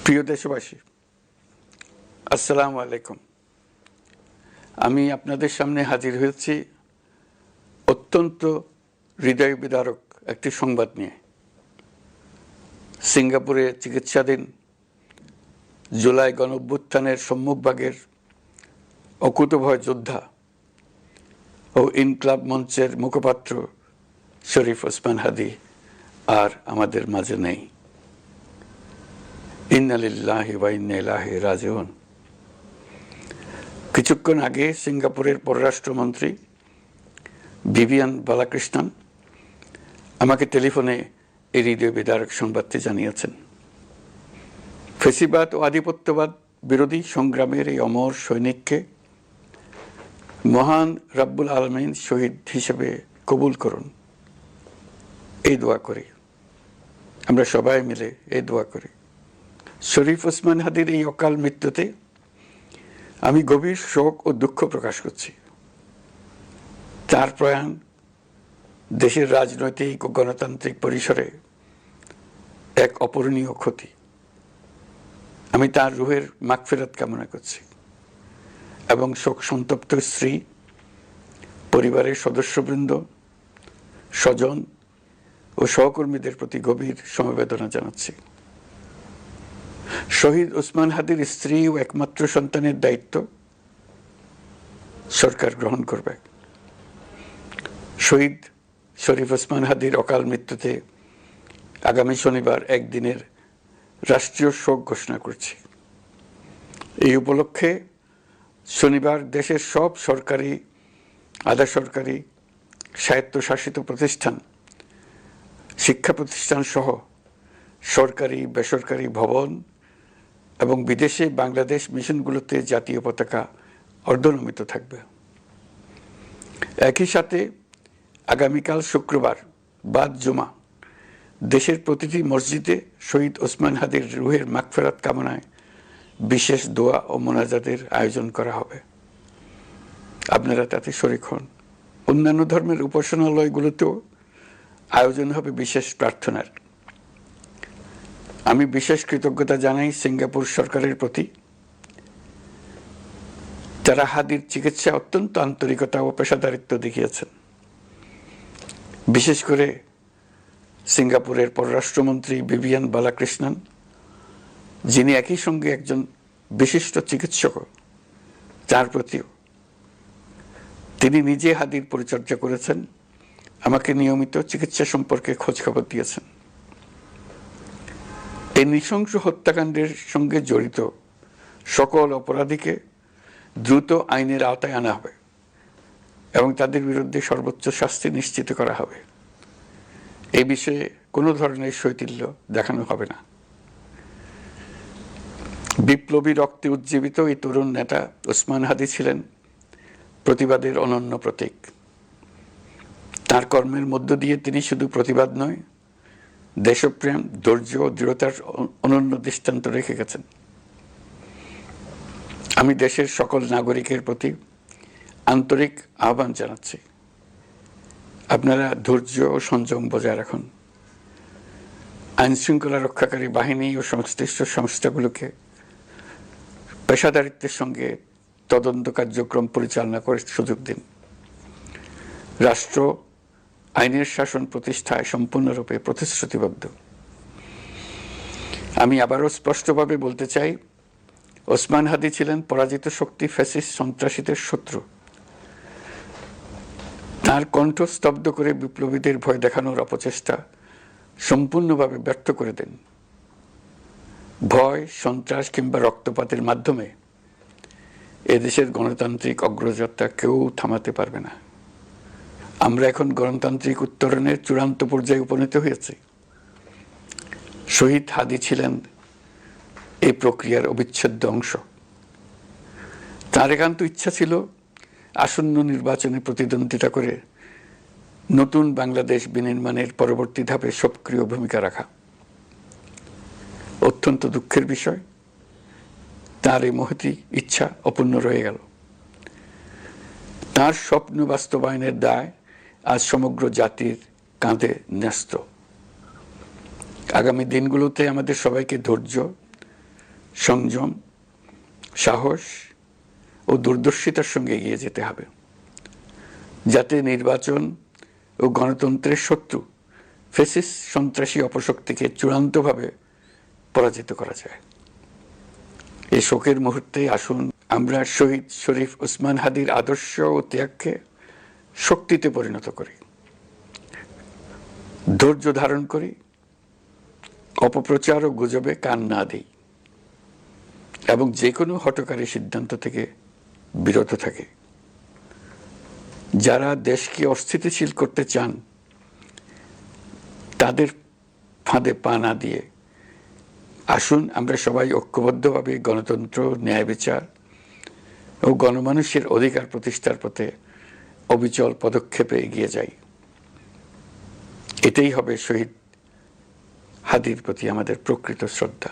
প্রিয় দেশবাসী, আসসালামু আলাইকুম। আমি আপনাদের সামনে হাজির হয়েছি অত্যন্ত হৃদয় বিদারক একটি সংবাদ নিয়ে। সিঙ্গাপুরে চিকিৎসাধীন জুলাই গণঅভ্যুত্থানের সম্মুখভাগের অকুতোভয় যোদ্ধা ও ইনকলাব মঞ্চের মুখপাত্র শরীফ ওসমান হাদী আর আমাদের মাঝে নেই। ইন্না লিল্লাহি ওয়া ইন্না ইলাইহি রাজিউন। কিছুক্ষণ আগে সিঙ্গাপুরের পররাষ্ট্রমন্ত্রী ভিভিয়ান বালাকৃষ্ণন আমাকে টেলিফোনে এই হৃদয় বিদারক সংবাদটি জানিয়েছেন। ফেসিবাদ ও আধিপত্যবাদ বিরোধী সংগ্রামের এই অমর সৈনিককে মহান রাব্বুল আলামিন শহীদ হিসেবে কবুল করুন, এই দোয়া করি। আমরা সবাই মিলে এই দোয়া করি। শরীফ ওসমান হাদীর এই অকাল মৃত্যুতে আমি গভীর শোক ও দুঃখ প্রকাশ করছি। তার প্রয়াণ দেশের রাজনৈতিক ও গণতান্ত্রিক পরিসরে এক অপূরণীয় ক্ষতি। আমি তার রুহের মাগফিরাত কামনা করছি এবং শোক সন্তপ্ত স্ত্রী, পরিবারের সদস্যবৃন্দ, স্বজন ও সহকর্মীদের প্রতি গভীর সমবেদনা জানাচ্ছি। শহীদ ওসমান হাদীর স্ত্রী ও একমাত্র সন্তানের দায়িত্ব সরকার গ্রহণ করবে। শহীদ শরীফ ওসমান হাদীর অকাল মৃত্যুতে আগামী শনিবার একদিনের রাষ্ট্রীয় শোক ঘোষণা করছি। এই উপলক্ষে শনিবার দেশের সব সরকারি, আধা সরকারি, স্বায়ত্তশাসিত প্রতিষ্ঠান, শিক্ষা প্রতিষ্ঠান সহ সরকারি বেসরকারি ভবন এবং বিদেশে বাংলাদেশ মিশনগুলোতে জাতীয় পতাকা অর্ধনমিত থাকবে। একই সাথে আগামীকাল শুক্রবার বাদ জুমা দেশের প্রতিটি মসজিদে শহীদ ওসমান হাদীর রুহের মাগফিরাত কামনায় বিশেষ দোয়া ও মোনাজাতের আয়োজন করা হবে। আপনারা তাতে শরীক হন। অন্যান্য ধর্মের উপাসনালয়গুলোতেও আয়োজন হবে বিশেষ প্রার্থনার। আমি বিশেষ কৃতজ্ঞতা জানাই সিঙ্গাপুর সরকারের প্রতি। যারা হাদীর চিকিৎসা অত্যন্ত আন্তরিকতা ও পেশাদারিত্ব দেখিয়েছেন। বিশেষ করে সিঙ্গাপুরের পররাষ্ট্রমন্ত্রী ভিভিয়ান বালাকৃষ্ণন, যিনি একই সঙ্গে একজন বিশিষ্ট চিকিৎসক, তার প্রতিও। তিনি নিজে হাদীর পরিচর্যা করেছেন, আমাকে নিয়মিত চিকিৎসা সম্পর্কে খোঁজখবর দিয়েছেন। এই নৃশংস হত্যাকাণ্ডের সঙ্গে জড়িত সকল অপরাধীকে দ্রুত আইনের আওতায় আনা হবে এবং তাদের বিরুদ্ধে সর্বোচ্চ শাস্তি নিশ্চিত করা হবে। এই বিষয়ে কোনো ধরনের শৈথিল্য দেখানো হবে না। বিপ্লবী রক্তে উজ্জীবিত এই তরুণ নেতা ওসমান হাদী ছিলেন প্রতিবাদের অনন্য প্রতীক। তার কর্মের মধ্য দিয়ে তিনি শুধু প্রতিবাদ নয়, দেশপ্রেম, ধৈর্য ও দৃঢ়তার অনন্য দৃষ্টান্ত রেখে গেছেন। আমি দেশের সকল নাগরিকের প্রতি আন্তরিক আহ্বান জানাচ্ছি, আপনারা ধৈর্য ও সংযম বজায় রাখুন। আইনশৃঙ্খলা রক্ষাকারী বাহিনী ও সংশ্লিষ্ট সংস্থাগুলোকে পেশাদারিত্বের সঙ্গে তদন্ত কার্যক্রম পরিচালনা করে সুযোগ দিন। রাষ্ট্র আইনের শাসন প্রতিষ্ঠায় সম্পূর্ণরূপে প্রতিশ্রুতিবদ্ধ। আমি আবারও স্পষ্টভাবে বলতে চাই, ওসমান হাদী ছিলেন পরাজিত শক্তি ফ্যাসিস্ট সন্ত্রাসীদের শত্রু। তার কণ্ঠ স্তব্ধ করে বিপ্লবীদের ভয় দেখানোর অপচেষ্টা সম্পূর্ণভাবে ব্যর্থ করে দেন। ভয়, সন্ত্রাস কিংবা রক্তপাতের মাধ্যমে এদেশের গণতান্ত্রিক অগ্রযাত্রা কেউ থামাতে পারবে না। আমরা এখন গণতান্ত্রিক উত্তরণের চূড়ান্ত পর্যায়ে উপনীত হয়েছি। শহীদ হাদী ছিলেন এই প্রক্রিয়ার অবিচ্ছেদ্য অংশ। তার একান্ত ইচ্ছা ছিল আসন্ন নির্বাচনে প্রতিদ্বন্দ্বিতা করে নতুন বাংলাদেশ বিনির্মাণের পরবর্তী ধাপে সক্রিয় ভূমিকা রাখা। অত্যন্ত দুঃখের বিষয়, তার এই মহতী ইচ্ছা অপূর্ণ রয়ে গেল। তার স্বপ্ন বাস্তবায়নের দায় আজ সমগ্র জাতির কাঁধে ন্যস্ত। আগামী দিনগুলোতে আমাদের সবাইকে ধৈর্য সংযম, সাহস ও দূরদর্শিতার সঙ্গে এগিয়ে যেতে হবে, যাতে নির্বাচন ও গণতন্ত্রের শত্রু ফ্যাসিস্ট সন্ত্রাসী অপশক্তিকে চূড়ান্তভাবে পরাজিত করা যায়। এই শোকের মুহূর্তে আসুন আমরা শহীদ শরীফ ওসমান হাদির আদর্শ ও ত্যাগকে শক্তিতে পরিণত করি, ধৈর্য ধারণ করি, অপপ্রচার ও গুজবে কান না দিই এবং যে কোনো হঠকারী সিদ্ধান্ত থেকে বিরত থাকে। যারা দেশকে অস্থিতিশীল করতে চান তাদের ফাঁদে পা না দিয়ে আসুন আমরা সবাই ঐক্যবদ্ধভাবে গণতন্ত্র, ন্যায় বিচার ও গণমানুষের অধিকার প্রতিষ্ঠার পথে অবিচল পদক্ষেপে এগিয়ে যাই। এটাই হবে শহীদ হাদির প্রতি আমাদের প্রকৃত শ্রদ্ধা।